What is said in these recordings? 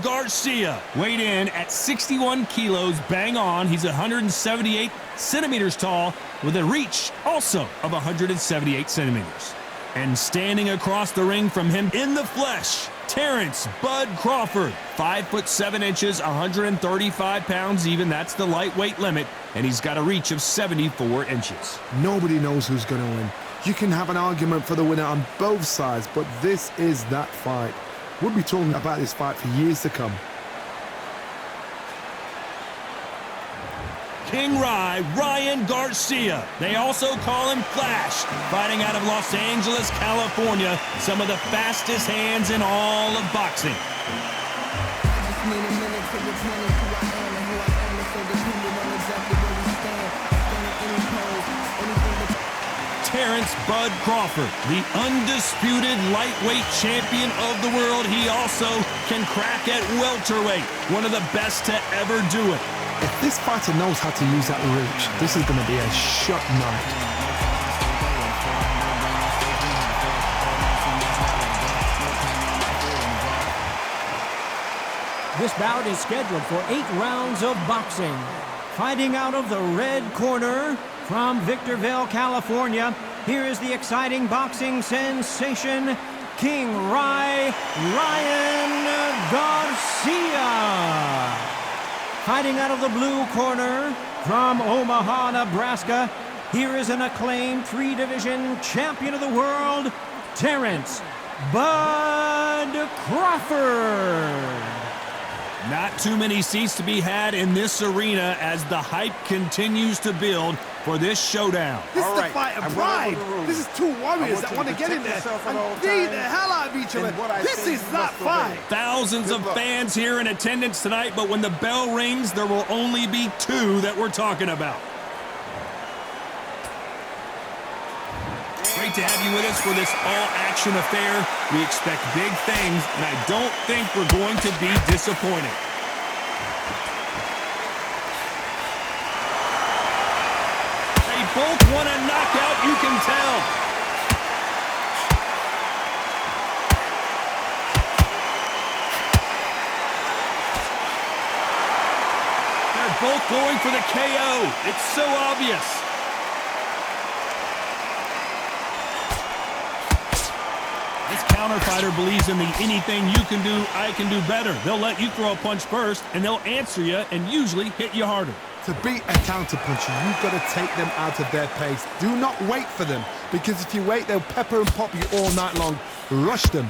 Garcia weighed in at 61 kilos, bang on. He's 178 centimeters tall with a reach also of 178 centimeters. And standing across the ring from him in the flesh, Terrence Bud Crawford, 5'7", 135 pounds even. That's the lightweight limit, and he's got a reach of 74 inches. Nobody knows who's going to win. You can have an argument for the winner on both sides, but this is that fight. We'll be talking about this fight for years to come. King Ryan Garcia. They also call him Flash, fighting out of Los Angeles, California. Some of the fastest hands in all of boxing. Terrence Bud Crawford, the undisputed lightweight champion of the world. He also can crack at welterweight, one of the best to ever do it. If this fighter knows how to use that reach, this is going to be a shot night. This bout is scheduled for 8 rounds of boxing. Fighting out of the red corner from Victorville, California, here is the exciting boxing sensation, King Ryan Garcia. Fighting out of the blue corner from Omaha, Nebraska, here is an acclaimed 3-division champion of the world, Terrence Bud Crawford. Not too many seats to be had in this arena as the hype continues to build for this showdown. This is the fight of pride. This is two warriors that want to get in there and beat the hell out of each other. This is that fight. Thousands of fans here in attendance tonight, but when the bell rings, there will only be 2 that we're talking about. Great to have you with us for this all-action affair. We expect big things, and I don't think we're going to be disappointed. They both want a knockout, you can tell. They're both going for the KO. It's so obvious. This counterfighter believes in the anything you can do, I can do better. They'll let you throw a punch first, and they'll answer you and usually hit you harder. To beat a counterpuncher, you've got to take them out of their pace. Do not wait for them, because if you wait, they'll pepper and pop you all night long. Rush them.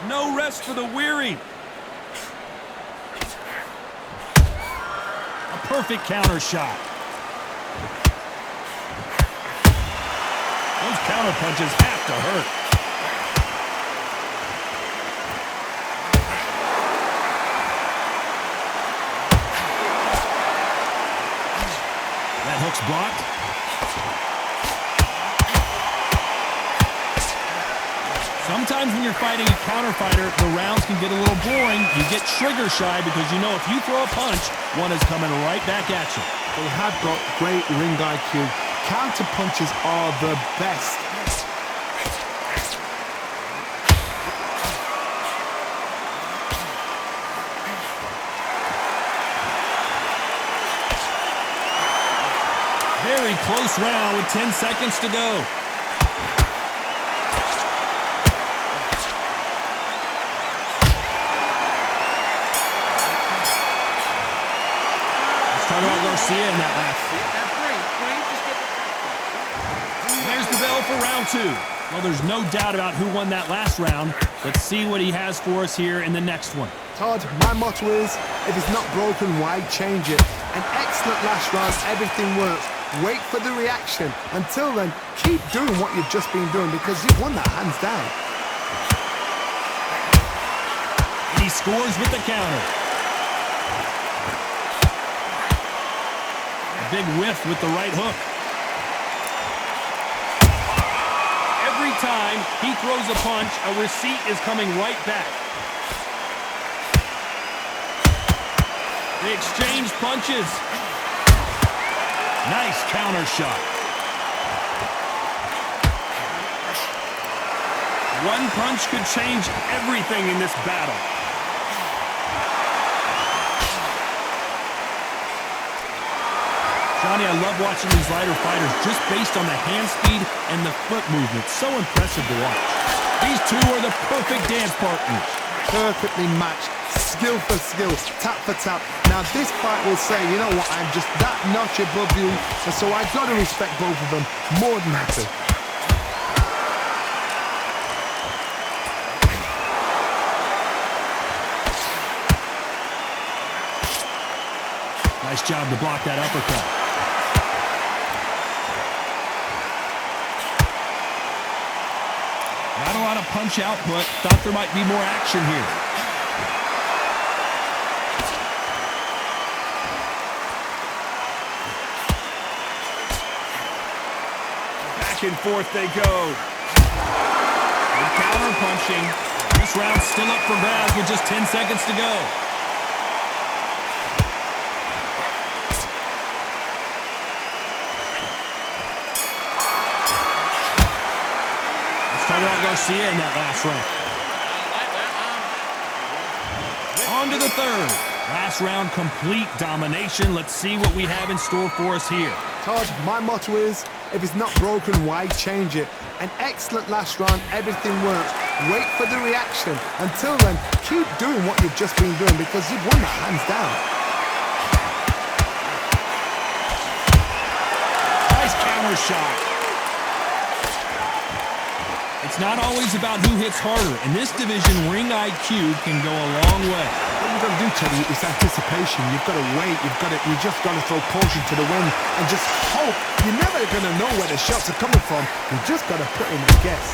No rest for the weary. Perfect counter shot. Those counter punches have to hurt. That hook's blocked. Sometimes when you're fighting a counter fighter, the rounds can get a little boring. You get trigger shy because you know if you throw a punch, one is coming right back at you. They have got great ring IQ. Counter punches are the best. Very close round with 10 seconds to go. Talk about Garcia in that last. There's the bell for round 2. Well, there's no doubt about who won that last round. Let's see what he has for us here in the next one. Todd, my motto is, if it's not broken, why change it? An excellent last round, everything works. Wait for the reaction. Until then, keep doing what you've just been doing because you've won that hands down. And he scores with the counter. Big whiff with the right hook. Every time he throws a punch, a receipt is coming right back. They exchange punches. Nice counter shot. One punch could change everything in this battle. Johnny, I love watching these lighter fighters just based on the hand speed and the foot movement. So impressive to watch. These two are the perfect dance partners. Perfectly matched, skill for skill, tap for tap. Now this fight will say, you know what, I'm just that notch above you, and so I've got to respect both of them more than happy. Nice job to block that uppercut. Not a lot of punch output. Thought there might be more action here. Back and forth they go. Good counter punching. This round's still up for grabs with just 10 seconds to go. Talk about Garcia in that last round. On to the third. Last round, complete domination. Let's see what we have in store for us here. Todd, my motto is, if it's not broken, why change it? An excellent last round, everything works. Wait for the reaction. Until then, keep doing what you've just been doing because you've won that hands down. Nice counter shot. It's not always about who hits harder. In this division, ring IQ can go a long way. What you've got to do, Teddy, is anticipation. You've got to wait. You just got to throw caution to the wind and just hope. You're never going to know where the shots are coming from. You just got to put in a guess.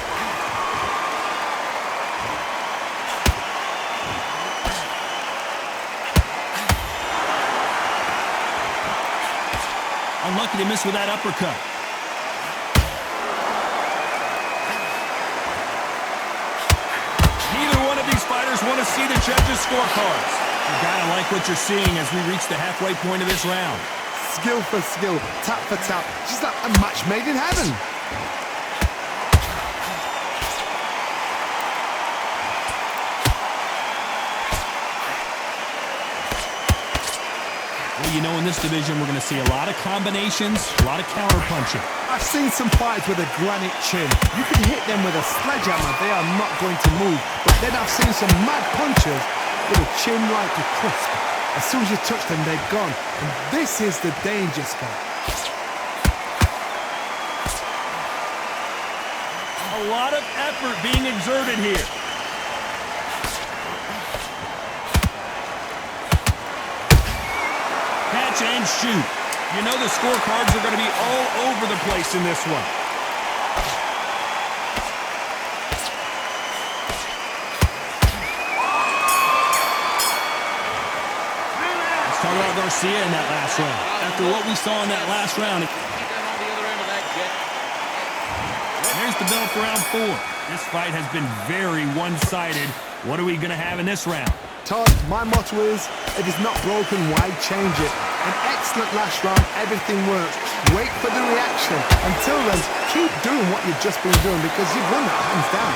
Unlucky to miss with that uppercut. Fighters want to see the judges' scorecards. You gotta like what you're seeing as we reach the halfway point of this round. Skill for skill, tap for tap, just like a match made in heaven. Well, you know, in this division, we're going to see a lot of combinations, a lot of counter punching. I've seen some fights with a granite chin. You can hit them with a sledgehammer, they are not going to move. But then I've seen some mad punchers with a chin like a crisp. As soon as you touch them, they're gone. And this is the danger spot. A lot of effort being exerted here. Catch and shoot. You know the scorecards are going to be all over the place in this one. Let's talk about Garcia in that last round. After what we saw in that last round, there's the bell for round 4. This fight has been very one-sided. What are we going to have in this round? Todd, my motto is, if it's not broken, why change it? An excellent last round, everything works. Wait for the reaction. Until then, keep doing what you've just been doing because you've won that hands down.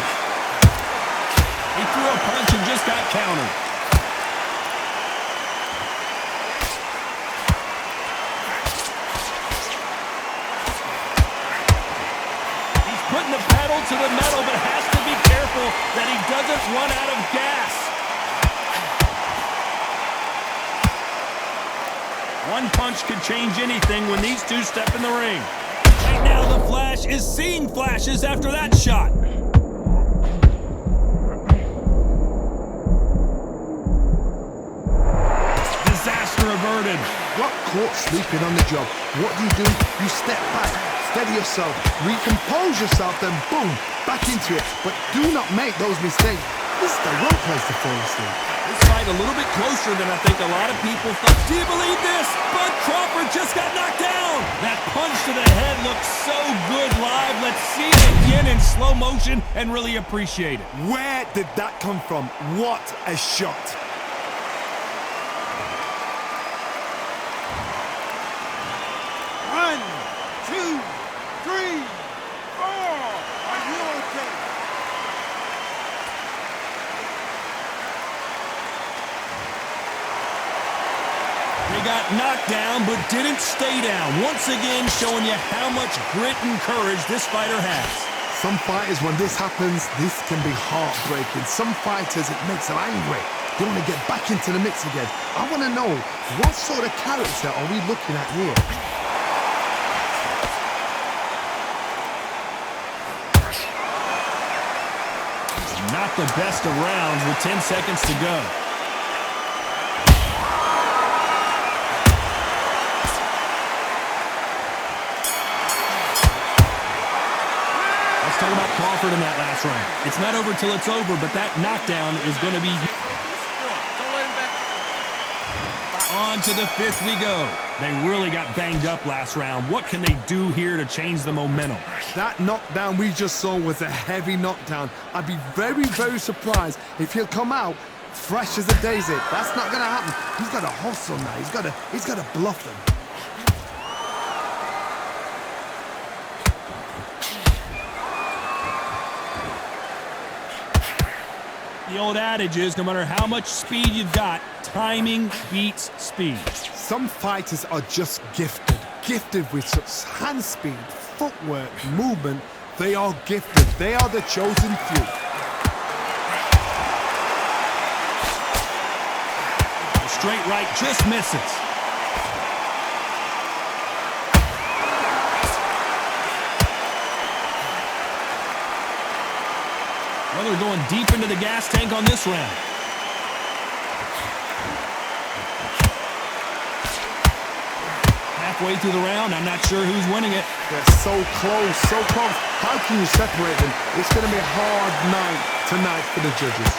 He threw a punch and just got countered. He's putting the pedal to the metal, but has to be careful that he doesn't run out of gas. One punch could change anything when these two step in the ring. Right now, the Flash is seeing flashes after that shot. Disaster averted. Got caught sleeping on the job. What do? You step back, steady yourself, recompose yourself, then boom, back into it. But do not make those mistakes. This is the wrong place to fall asleep. This fight a little bit closer than I think a lot of people thought. Do you believe this? Bud Crawford just got knocked down. That punch to the head looks so good live. Let's see it again in slow motion and really appreciate it. Where did that come from? What a shot. One, two, three, four. Are you okay? knockdown, but didn't stay down. Once again, showing you how much grit and courage this fighter has. Some fighters, when this happens, this can be heartbreaking. Some fighters, it makes them angry. They want to get back into the mix again. I want to know, what sort of character are we looking at here? Not the best of rounds with 10 seconds to go. Let's talk about Crawford in that last round. It's not over till it's over, but that knockdown is going to be... On to the fifth we go. They really got banged up last round. What can they do here to change the momentum? That knockdown we just saw was a heavy knockdown. I'd be very, very surprised if he'll come out fresh as a daisy. That's not going to happen. He's got to hustle now. He's got to bluff them. The old adage is, no matter how much speed you've got, timing beats speed. Some fighters are just gifted with such hand speed, footwork, movement. They are gifted. They are the chosen few. The straight right just misses. Well, they're going deep into the gas tank on this round. Halfway through the round, I'm not sure who's winning it. They're so close, so close. How can you separate them? It's going to be a hard night tonight for the judges.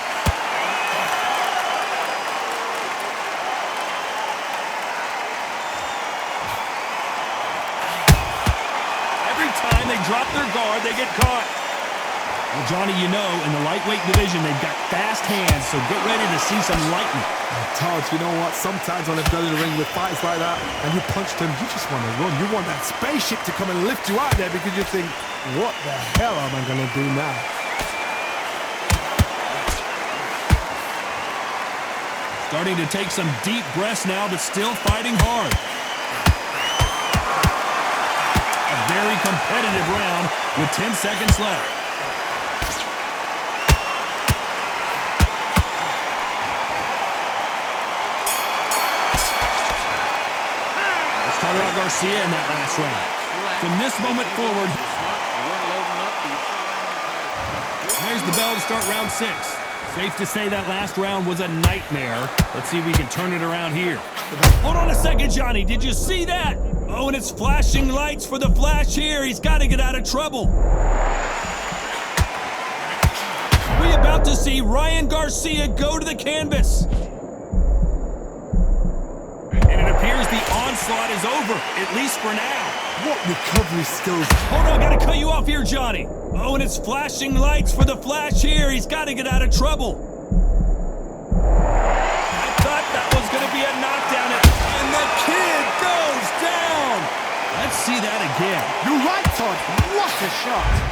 Every time they drop their guard, they get caught. Well, Johnny, you know, in the lightweight division, they've got fast hands, so get ready to see some lightning. Todd, you know what? Sometimes when I've done in the ring with fights like that, and you punch them, you just want to run. You want that spaceship to come and lift you out there because you think, what the hell am I going to do now? Starting to take some deep breaths now, but still fighting hard. A very competitive round with 10 seconds left. Talk about Garcia in that last round. From this moment forward, there's the bell to start round 6. Safe to say that last round was a nightmare. Let's see if we can turn it around here. Hold on a second, Johnny. Did you see that? Oh, and it's flashing lights for the flash here. He's got to get out of trouble. We're about to see Ryan Garcia go to the canvas. Appears the onslaught is over, at least for now. What recovery skills. Hold on, gotta cut you off here, Johnny. Oh, and it's flashing lights for the flash here. He's got to get out of trouble. I thought that was going to be a knockdown, and the kid goes down. Let's see that again. You're right, Todd. What a shot.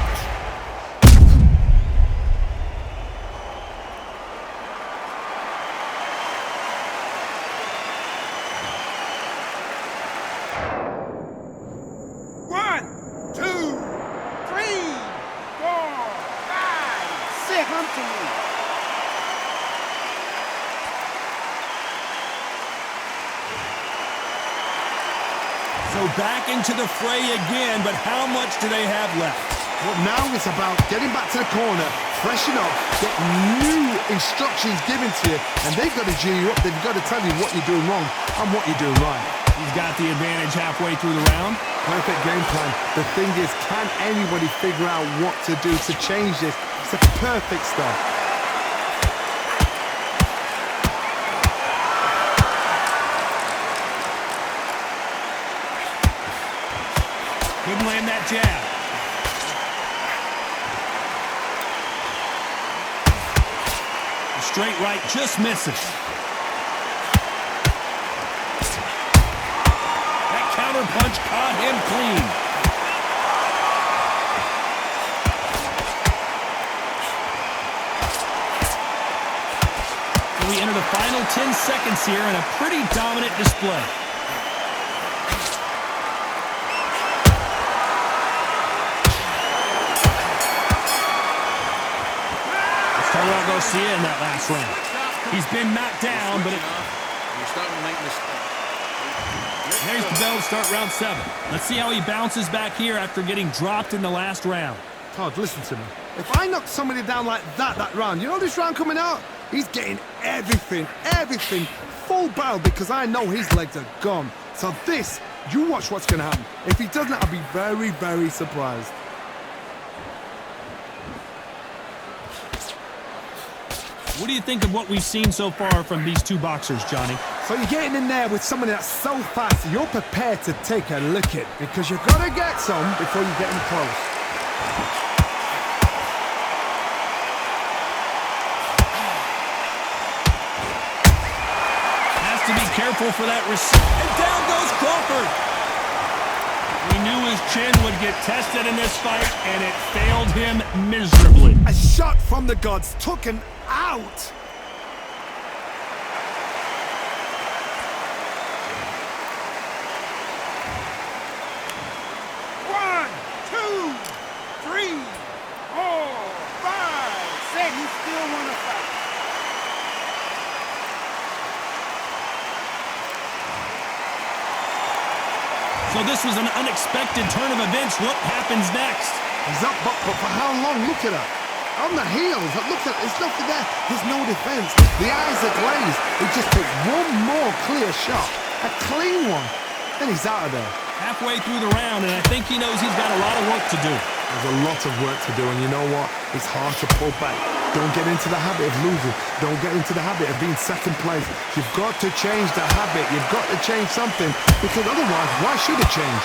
So back into the fray again, but how much do they have left? Well, now it's about getting back to the corner, freshen up, get new instructions given to you, and they've got to G you up. They've got to tell you what you're doing wrong and what you're doing right. He's got the advantage halfway through the round. Perfect game plan. The thing is, can anybody figure out what to do to change this? It's a perfect start. Couldn't land that jab. The straight right just misses. That counter punch caught him clean. So we enter the final 10 seconds here in a pretty dominant display. talk about Garcia in that last round. He's been knocked down, but You're starting to make mistakes. there's the bell to start round 7. Let's see how he bounces back here after getting dropped in the last round. Todd, listen to me. If I knock somebody down like that round, you know this round coming out? He's getting everything, full barrel because I know his legs are gone. So this, you watch what's going to happen. If he doesn't, I'll be very, very surprised. What do you think of what we've seen so far from these two boxers, Johnny? So you're getting in there with somebody that's so fast, you're prepared to take a licking because you've got to get some before you get in close. Has to be careful for that receipt. And down goes Crawford. We knew his chin would get tested in this fight, and it failed him miserably. A shot from the gods took him out. One, two, three, 4, 5, 6. You still want to fight? So this was an unexpected turn of events. What happens next? He's up, but for how long? Look at that. On the heels, look at there's nothing there. There's no defense. The eyes are glazed. He just took one more clear shot, a clean one, then he's out of there. Halfway through the round, and I think he knows he's got a lot of work to do. There's a lot of work to do, and you know what? It's hard to pull back. Don't get into the habit of losing. Don't get into the habit of being second place. You've got to change the habit. You've got to change something, because otherwise, why should it change?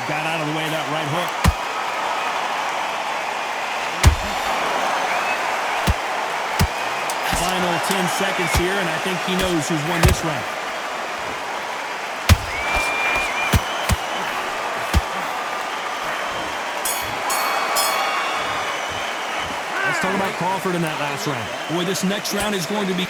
Got out of the way of that right hook. Final 10 seconds here, and I think he knows who's won this round. Let's talk about Crawford in that last round. Boy, this next round is going to be...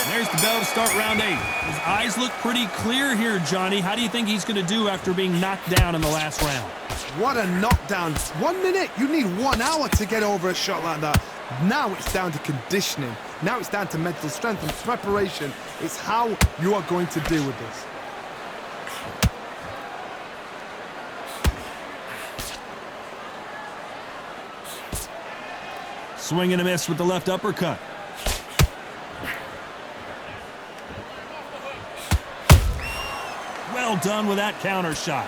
There's the bell to start round 8. His eyes look pretty clear here, Johnny. How do you think he's going to do after being knocked down in the last round? What a knockdown. 1 minute, you need 1 hour to get over a shot like that. Now it's down to conditioning. Now it's down to mental strength and preparation. It's how you are going to deal with this. Swing and a miss with the left uppercut. Well done with that counter shot.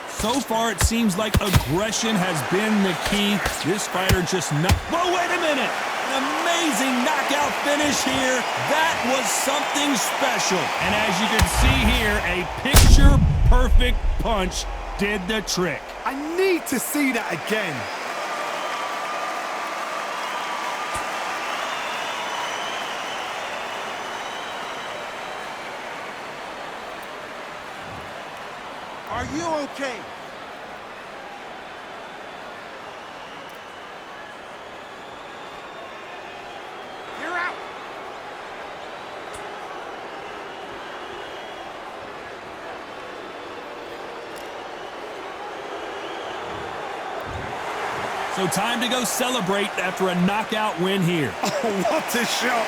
So far, it seems like aggression has been the key. This fighter just not... Whoa, wait a minute! An amazing knockout finish here. That was something special. And as you can see here, a picture-perfect punch did the trick. I need to see that again. Are you okay? You're out. So time to go celebrate after a knockout win here. Oh, what a shot.